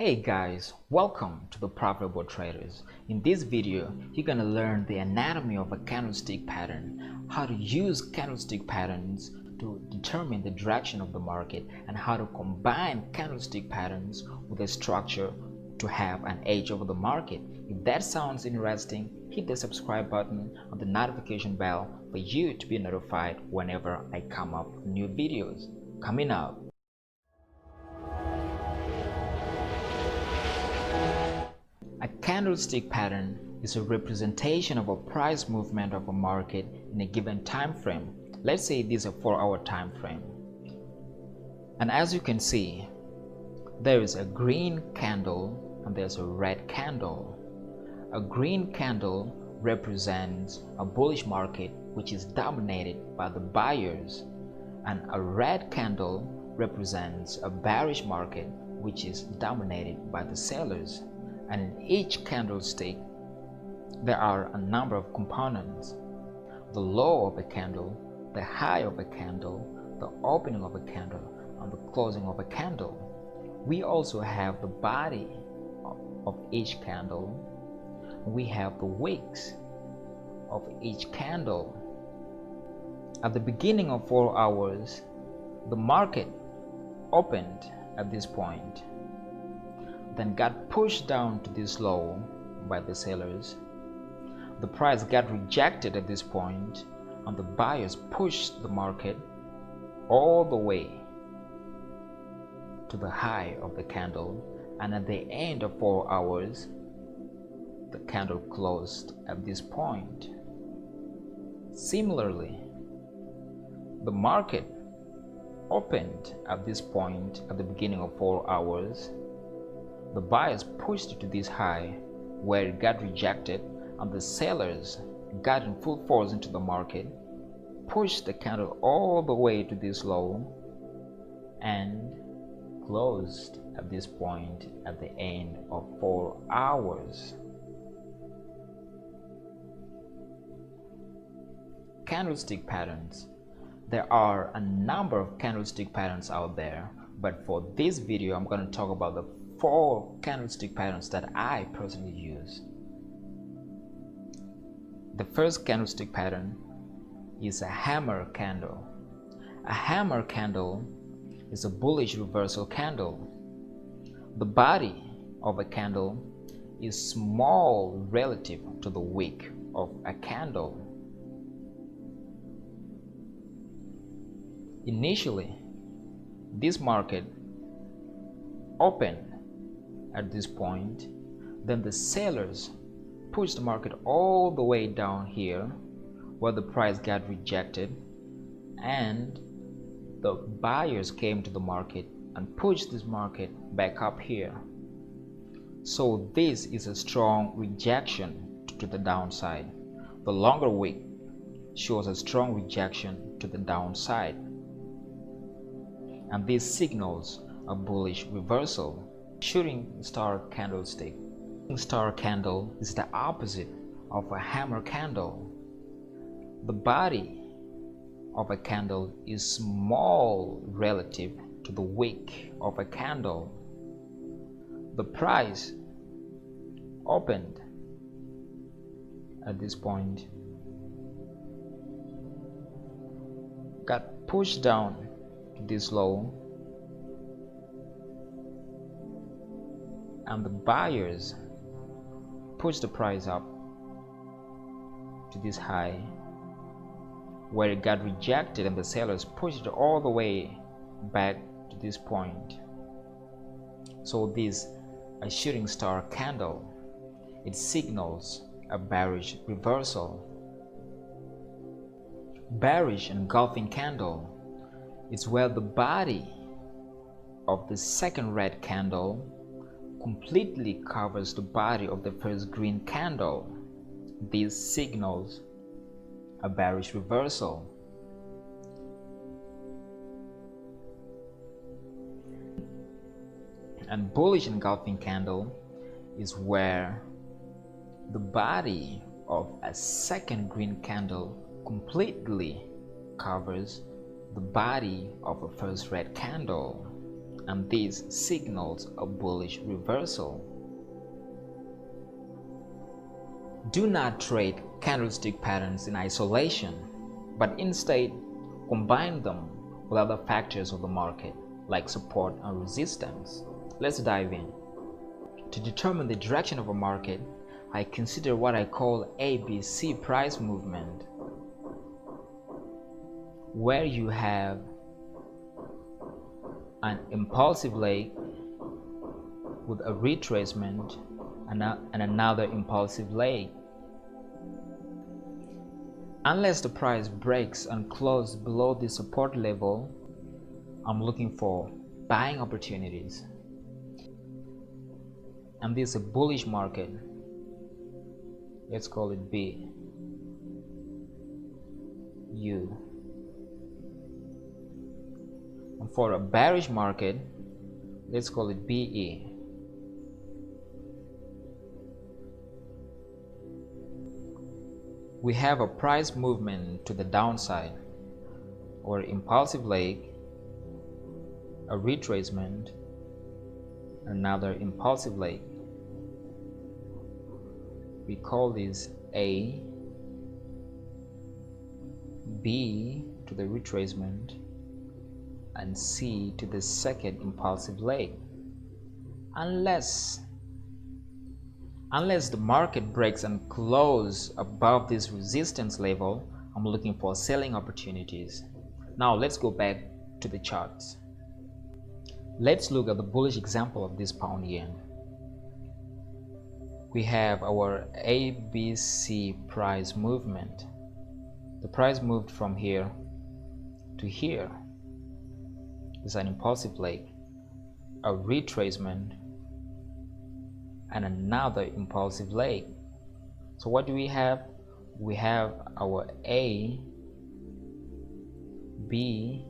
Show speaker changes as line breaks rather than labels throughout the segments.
Hey guys, welcome to the Profitable Traders. In this video, you're gonna learn the anatomy of a candlestick pattern, how to use candlestick patterns to determine the direction of the market, and how to combine candlestick patterns with a structure to have an edge over the market. If that sounds interesting, hit the subscribe button and the notification bell for you to be notified whenever I come up with new videos. Coming up. A candlestick pattern is a representation of a price movement of a market in a given time frame. Let's say this is a 4-hour time frame. And as you can see, there is a green candle and there's a red candle. A green candle represents a bullish market which is dominated by the buyers, and a red candle represents a bearish market which is dominated by the sellers. And in each candlestick, there are a number of components: the low of a candle, the high of a candle, the opening of a candle, and the closing of a candle. We also have the body of each candle. We have the wicks of each candle. At the beginning of 4 hours, the market opened at this point, then got pushed down to this low by the sellers. The price got rejected at this point, and the buyers pushed the market all the way to the high of the candle, and at the end of 4 hours, the candle closed at this point. Similarly, the market opened at this point at the beginning of 4 hours. The buyers pushed it to this high where it got rejected, and the sellers got in full force into the market, pushed the candle all the way to this low, and closed at this point at the end of 4 hours. Candlestick patterns. There are a number of candlestick patterns out there, but for this video I'm going to talk about the 4 candlestick patterns that I personally use. The first candlestick pattern is a hammer candle. A hammer candle is a bullish reversal candle. The body of a candle is small relative to the wick of a candle. Initially, this market opened at this point, then the sellers pushed the market all the way down here where the price got rejected, and the buyers came to the market and pushed this market back up here. So this is a strong rejection to the downside. The longer wick shows a strong rejection to the downside, and this signals a bullish reversal. Shooting star candlestick. Shooting star candle is the opposite of a hammer candle. The body of a candle is small relative to the wick of a candle. The price opened at this point, got pushed down to this low, and the buyers pushed the price up to this high where it got rejected, and the sellers pushed it all the way back to this point. So this a shooting star candle. It signals a bearish reversal. Bearish engulfing candle is where the body of the second red candle completely covers the body of the first green candle. This signals a bearish reversal. And bullish engulfing candle is where the body of a second green candle completely covers the body of a first red candle. and this signals a bullish reversal. Do not trade candlestick patterns in isolation, but instead combine them with other factors of the market like support and resistance. Let's dive in. To determine the direction of a market, I consider what I call ABC price movement, where you have an impulsive leg with a retracement and another impulsive leg. Unless the price breaks and closes below the support level, I'm looking for buying opportunities. And this is a bullish market. Let's call it B. U. And for a bearish market, let's call it BE. We have a price movement to the downside, or impulsive leg, a retracement, another impulsive leg. We call this A, B to the retracement, and C to the second impulsive leg. Unless the market breaks and closes above this resistance level, I'm looking for selling opportunities. Now let's go back to the charts. Let's look at the bullish example of this pound yen. We have our ABC price movement. The price moved from here to here. It's an impulsive leg, a retracement, and another impulsive leg. So what do we have? We have our A, B,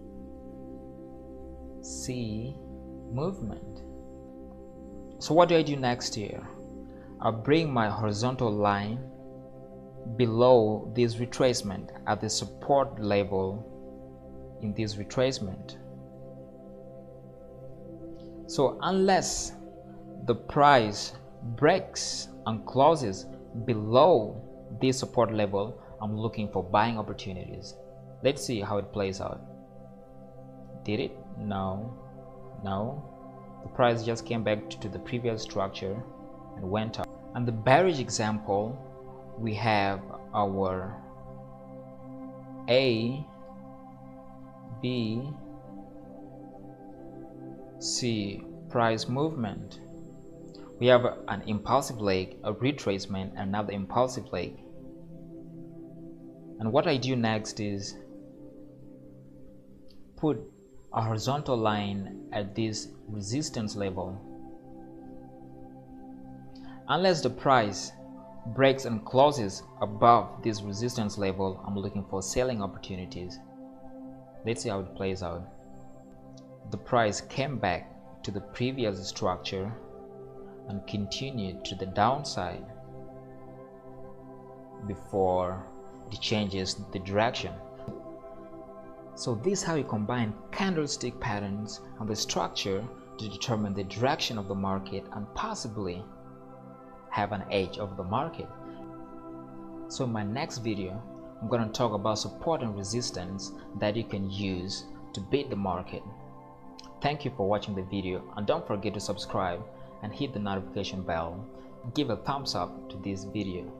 C movement. So what do I do next here? I bring my horizontal line below this retracement at the support level in this retracement. So unless the price breaks and closes below this support level, I'm looking for buying opportunities. Let's see how it plays out. Did it? No. The price just came back to the previous structure and went up. And the bearish example, we have our A, B, C price movement. We have an impulsive leg, a retracement, and another impulsive leg. And what I do next is put a horizontal line at this resistance level. Unless the price breaks and closes above this resistance level, I'm looking for selling opportunities. Let's see how it plays out. The price came back to the previous structure and continued to the downside before it changes the direction. So this is how you combine candlestick patterns and the structure to determine the direction of the market and possibly have an edge over the market. So in my next video, I'm going to talk about support and resistance that you can use to beat the market. Thank you for watching the video, and don't forget to subscribe and hit the notification bell. Give a thumbs up to this video.